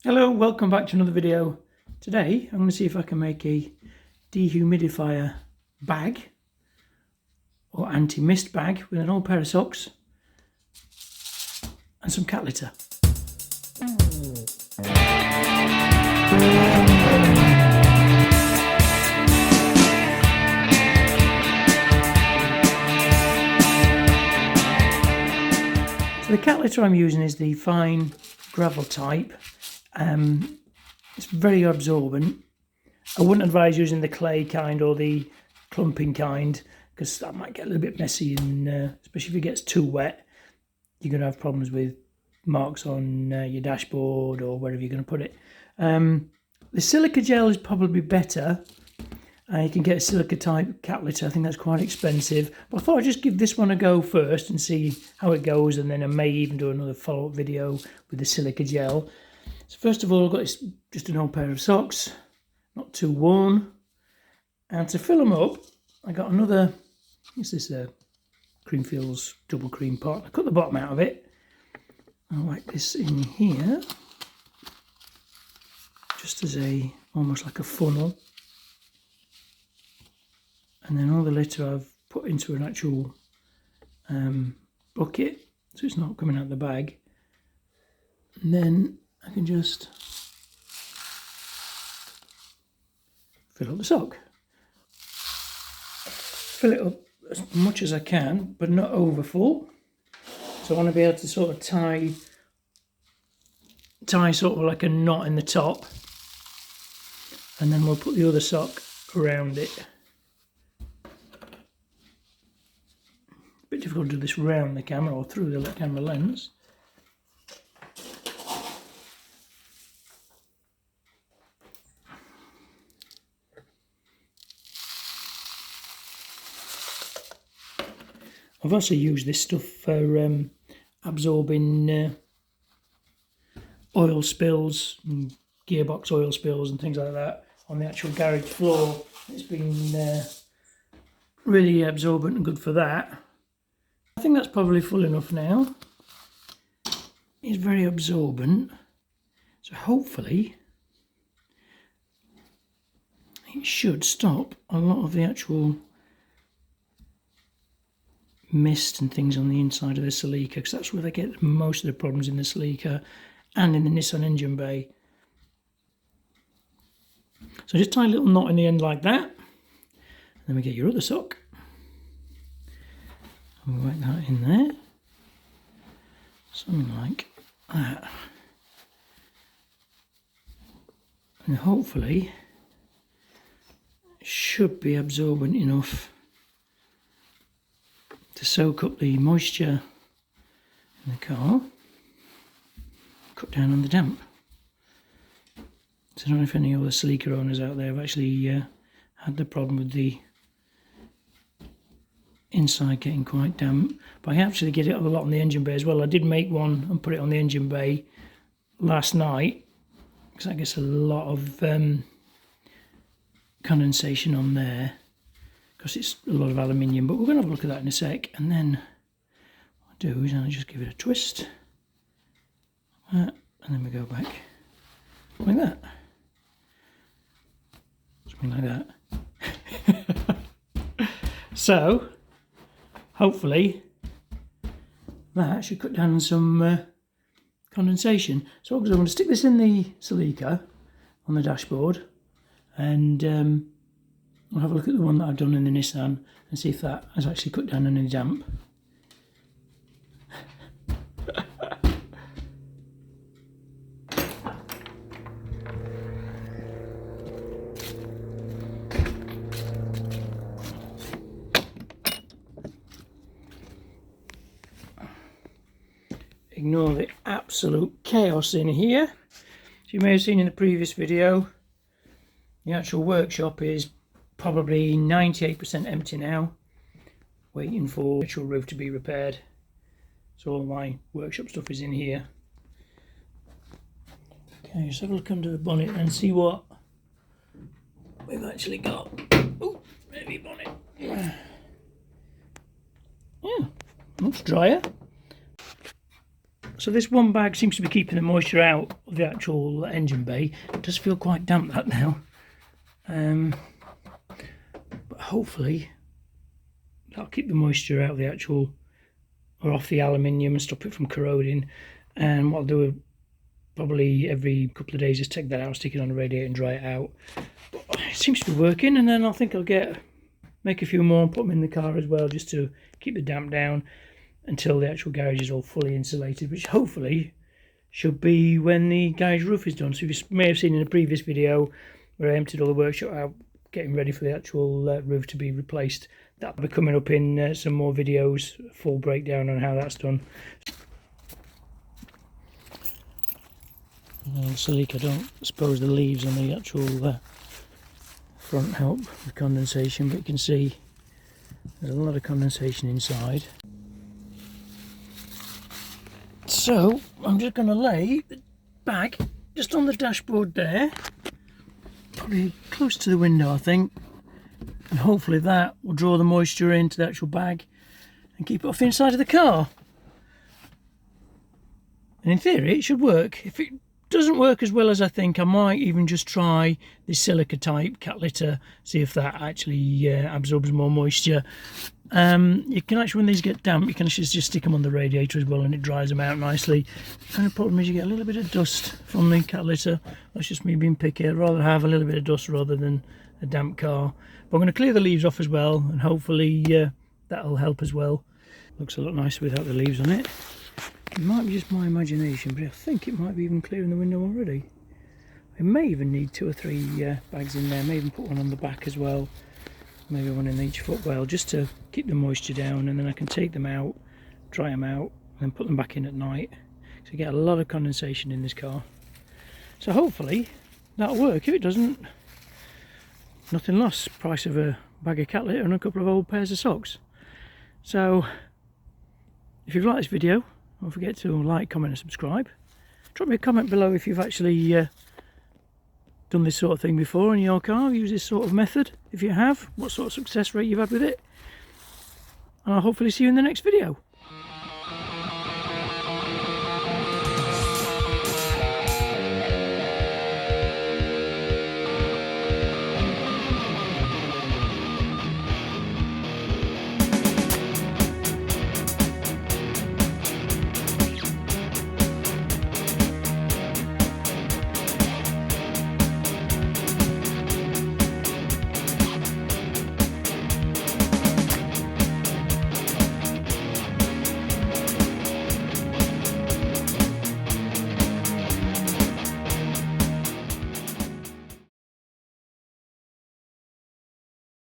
Hello, welcome back to another video. Today I'm going to see if I can make a dehumidifier bag or anti-mist bag with an old pair of socks and some cat litter. So the cat litter I'm using is the fine gravel type. It's very absorbent. I wouldn't advise using the clay kind or the clumping kind because that might get a little bit messy, and especially if it gets too wet, you're going to have problems with marks on your dashboard or wherever you're going to put it. The silica gel is probably better. You can get a silica type cat litter. I think that's quite expensive, but I thought I'd just give this one a go first and see how it goes, and then I may even do another follow-up video with the silica gel. So first of all, I've got just an old pair of socks, not too worn, and to fill them up I got another, this is a Creamfields double cream pot. I cut the bottom out of it. I'll whack this in here just as almost like a funnel, and then all the litter I've put into an actual bucket so it's not coming out of the bag, and then I can just fill up the sock. Fill it up as much as I can, but not over full. So I want to be able to sort of tie sort of like a knot in the top, and then we'll put the other sock around it. A bit difficult to do this round the camera or through the camera lens. I've also used this stuff for absorbing oil spills, and gearbox oil spills and things like that on the actual garage floor. It's been really absorbent and good for that. I think that's probably full enough now. It's very absorbent, so hopefully it should stop a lot of the actual mist and things on the inside of the Celica, because that's where they get most of the problems, in the Celica and in the Nissan engine bay. So just tie a little knot in the end like that, and then we get your other sock and we whack that in there, something like that, and hopefully it should be absorbent enough to soak up the moisture in the car, cut down on the damp. So I don't know if any other Celica owners out there have actually had the problem with the inside getting quite damp, but I actually get it a lot on the engine bay as well. I did make one and put it on the engine bay last night, because that gets a lot of condensation on there, because it's a lot of aluminium, but we're going to have a look at that in a sec. And then what I do is I just give it a twist, and then we go back like that, something like that. So hopefully that should cut down on some condensation. So I'm going to stick this in the Celica on the dashboard, and I'll have a look at the one that I've done in the Nissan and see if that has actually cut down on any damp. Ignore the absolute chaos in here. As you may have seen in the previous video, the actual workshop is probably 98% empty now, waiting for the actual roof to be repaired. So all my workshop stuff is in here. Okay, just have a look under the bonnet and see what we've actually got. Oh, heavy bonnet. Yeah, looks drier. So this one bag seems to be keeping the moisture out of the actual engine bay. It does feel quite damp that now. But hopefully that'll keep the moisture out of the actual, or off the aluminium, and stop it from corroding. And what I'll do probably every couple of days is take that out, stick it on the radiator and dry it out. But it seems to be working, and then I think I'll make a few more and put them in the car as well, just to keep the damp down until the actual garage is all fully insulated, which hopefully should be when the garage roof is done. So you may have seen in a previous video where I emptied all the workshop out, getting ready for the actual roof to be replaced. That'll be coming up in some more videos, full breakdown on how that's done. So leak, I don't suppose the leaves on the actual front help with condensation, but you can see there's a lot of condensation inside. So I'm just going to lay the bag just on the dashboard there, probably close to the window I think, and hopefully that will draw the moisture into the actual bag and keep it off the inside of the car. And in theory it should work. If it doesn't work as well as I think, I might even just try the silica type cat litter, see if that actually absorbs more moisture. You can actually, when these get damp, you can actually just stick them on the radiator as well, and it dries them out nicely. The only problem is you get a little bit of dust from the cat litter. That's just me being picky. I'd rather have a little bit of dust rather than a damp car. But I'm going to clear the leaves off as well, and hopefully that'll help as well. Looks a lot nicer without the leaves on it. It might be just my imagination, but I think it might be even clearing the window already. I may even need 2 or 3 bags in there, may even put one on the back as well, maybe one in each footwell, just to keep the moisture down, and then I can take them out, dry them out, and then put them back in at night. So you get a lot of condensation in this car. So hopefully that'll work. If it doesn't, nothing lost. Price of a bag of cat litter and a couple of old pairs of socks. So if you've liked this video, don't forget to like, comment and subscribe. Drop me a comment below if you've actually done this sort of thing before in your car, use this sort of method. If you have, what sort of success rate you've had with it. And I'll hopefully see you in the next video.